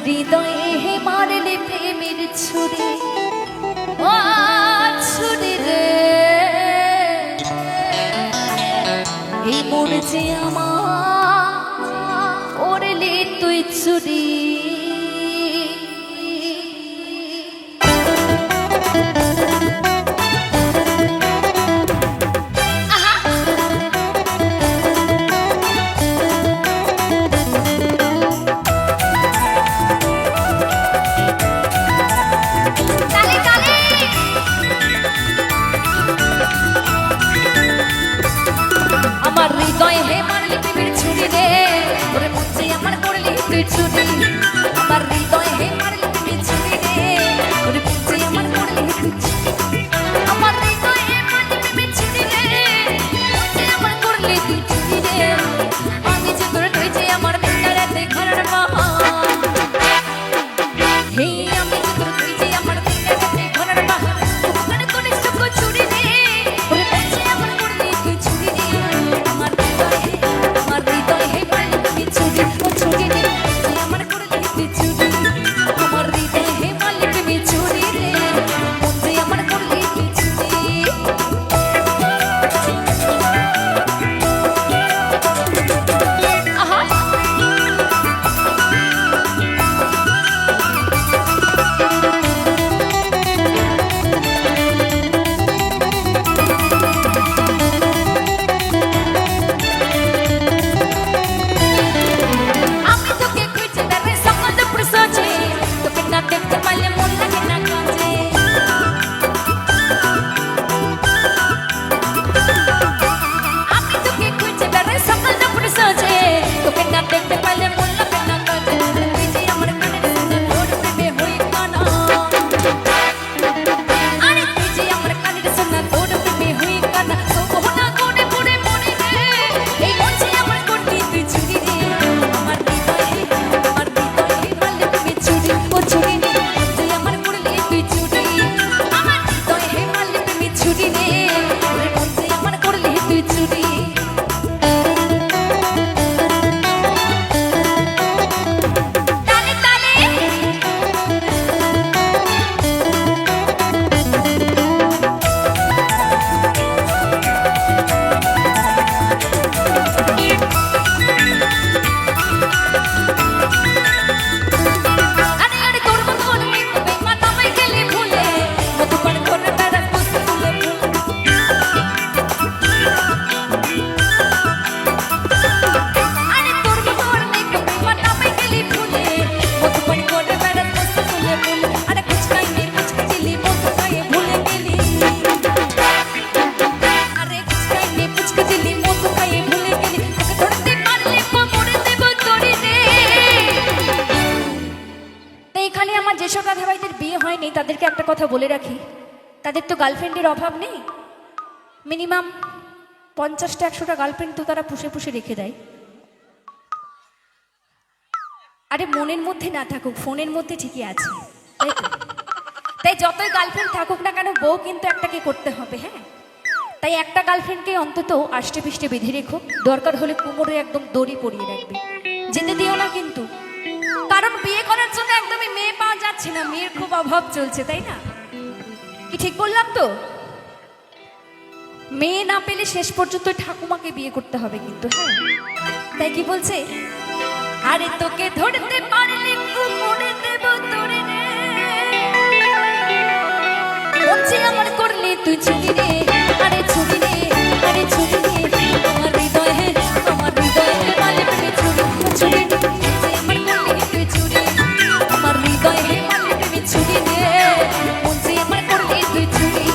হৃদয়ে হে মারলে প্রেমের ছুরি, ও ছুরি রে, এই মন যে আমার ওরলে তুই ছুরি। আমার হৃদয়ে হে মারলি প্রেমের ছুরি রে, ওরে মন যে আমার করলি তুই ছুরি। আমার হৃদয়ে হে মারলি প্রেমের ছুরি রে, ওরে মন যে আমার করলি তুই ছুরি। আমার হৃদয়ে হে মারলি প্রেমের ছুরি রে, মন যে আমার করলি তুই ছুরি রে। আমি যে তোর তুই যে আমার দিনরাতে ঘরের বাহার, হে আমি যে তোর তুই যে আমার দিনরাতে ঘরের বাহার। ওখানে কোনে সুখ ছুরি রে, ওরে মন যে আমার করলি তুই ছুরি রে। আমার হৃদয়ে হে মারলি প্রেমের ছুরি, ও ছুরি রে, তুই আমার করলি তুই ছুরি। আমার হৃদয়ে হে মারলি প্রেমের ছুরি রে, মন যে আমার করলি তুই ছুরি। আহা আমি তোকে খুঁজে বেড়াই সকাল দুপুর সাঁঝে, তোকে না দেখতে পারলে মন লাগে না কাজে। আমি তোকে খুঁজে বেড়াই সকাল দুপুর সাঁঝে, তোকে না দেখতে পারলে মন লাগে না কাজে। তুই যে আমার কানের শোনা তোর প্রেমে হই কানা, আরে তুই যে আমার কানের শোনা তোর প্রেমে হই কানা। সোহনা কোণে পড়ে মনে রে, এই মন যে আমার করলি তুই ছুরি রে। আমার হৃদয়ে মারলি প্রেমের ছুরি, ও ছুরি রে, তুই আমার করলি তুই ছুরি। আমার হৃদয়ে হে মারলি প্রেমের ছুরি রে, ওরে মন যে আমার করলি তুই ছুরি। তালে তালে আরে আরে তোর মতন বেইমান আমায় গেলি ভুলে, মধুপান করে বেড়াস বসে ফুলে ফুলে। আরে তোর মতন বেইমান আমায় গেলি ভুলে, মধুপান করে বেড়াস বসে ফুলে ফুলে। আরে কুচকাই নে কুচকে দিলি মধু খাইয়ে ভুলে গেলি। আরে কুচকাই নে কুচকে দিলি মধু খাইয়ে ভুলে গেলি। তোকে ধরতে পারলে কোমরে দেব তোরে রে। তো এখানে আমার যেসব রাধা ভাইদের বিয়ে হয়নি তাদেরকে একটা কথা বলে রাখি, তাদের তো গার্লফ্রেন্ডের অভাব নেই। মিনিমাম 50টা 100টা গার্লফ্রেন্ড তো তারা পুষে পুষে রেখে দেয়। আরে মনের মধ্যে না থাকুক, ফোনের মধ্যে ঠিকই আছে, তাই তো? তাই যতই গার্লফ্রেন্ড থাকুক না কেন, বউ কিন্তু একটাকে করতে হবে। হ্যাঁ, তাই একটা গার্লফ্রেন্ডকে অন্তত আষ্টে পিষ্টে বেঁধে রেখো, দরকার হলে কোমরে একদম দড়ি পরিয়ে রাখবে, যেতে দিও না কিন্তু। কারণ বিয়ে করার জন্য একদমই মেয়ে পাওয়া যাচ্ছে না, মেয়ের খুব অভাব চলছে, তাই না? কি ঠিক বললাম তো? মেয়ে না পেলে শেষ পর্যন্ত ঠাকুমাকে বিয়ে করতে হবে কিন্তু। হ্যাঁ, তাই কি বলছে, আরে তোকে ধরতে পারলে কোমরে দেব তোরে রে, মন যে আমার করলি তুই ছুরি রে। আরে ছুরি রে, আরে ছুরি রে, আমার হৃদয়ে মারলি প্রেমের ছুরি, ও ছুরি রে, মন যে আমার করলি তুই ছুরি। আমার হৃদয়ে মারলি প্রেমের ছুরি রে, মন যে আমার করলি তুই ছুরি।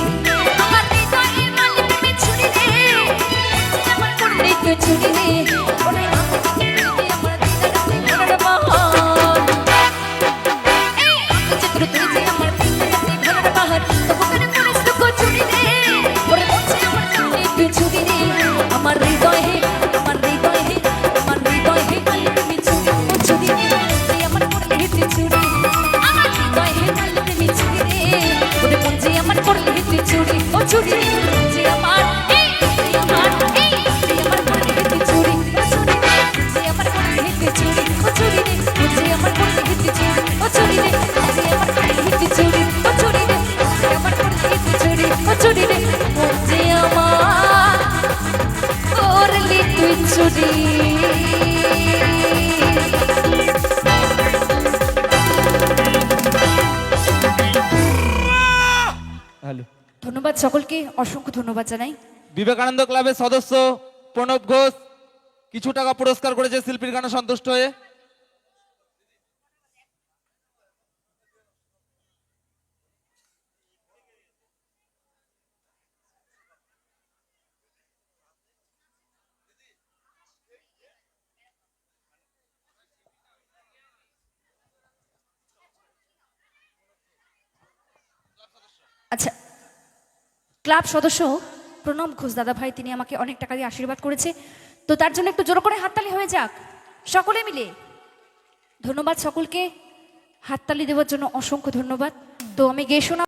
আমার হৃদয়ে মারলি প্রেমের ছুরি রে, মন যে আমার করলি তুই ছুরি রে। ওরে আমি যে তুই আমার দিনরাতে ঘরের বাহার, এই আমি যে তুই যে আমার দিনরাতে ঘরের বাহার। তো ওখানে কোনে সুখ ছুরি রে, ওরে মন যে আমার করলি তুই ছুরি রে। আমার হৃদয়ে মারলি প্রেমের ছুরি, ও ছুরি রে, তুই আমার করলি তুই ছুরি। আমার হৃদয়ে মারলি প্রেমের ছুরি রে, ওরে মন যে আমার করলি তুই ছুরি, ও ছুরি রে, যে আমার করলি তুই ছুরি। খিচুড়ি। হ্যালো। ধন্যবাদ সকলকে, অসংখ্য ধন্যবাদ জানাই। বিবেকানন্দ ক্লাবের সদস্য প্রণব ঘোষ কিছু টাকা পুরস্কার করেছে শিল্পীর গানে সন্তুষ্ট হয়ে। আচ্ছা, ক্লাব সদস্য প্রণব ঘোষ দাদা ভাই, তিনি আমাকে অনেক টাকা দিয়ে আশীর্বাদ করেছে, তো তার জন্য একটু জোর করে হাততালি হয়ে যাক সকলে মিলে। ধন্যবাদ সকলকে, হাততালি দেওয়ার জন্য অসংখ্য ধন্যবাদ। তো আমি গেয়ে শোনা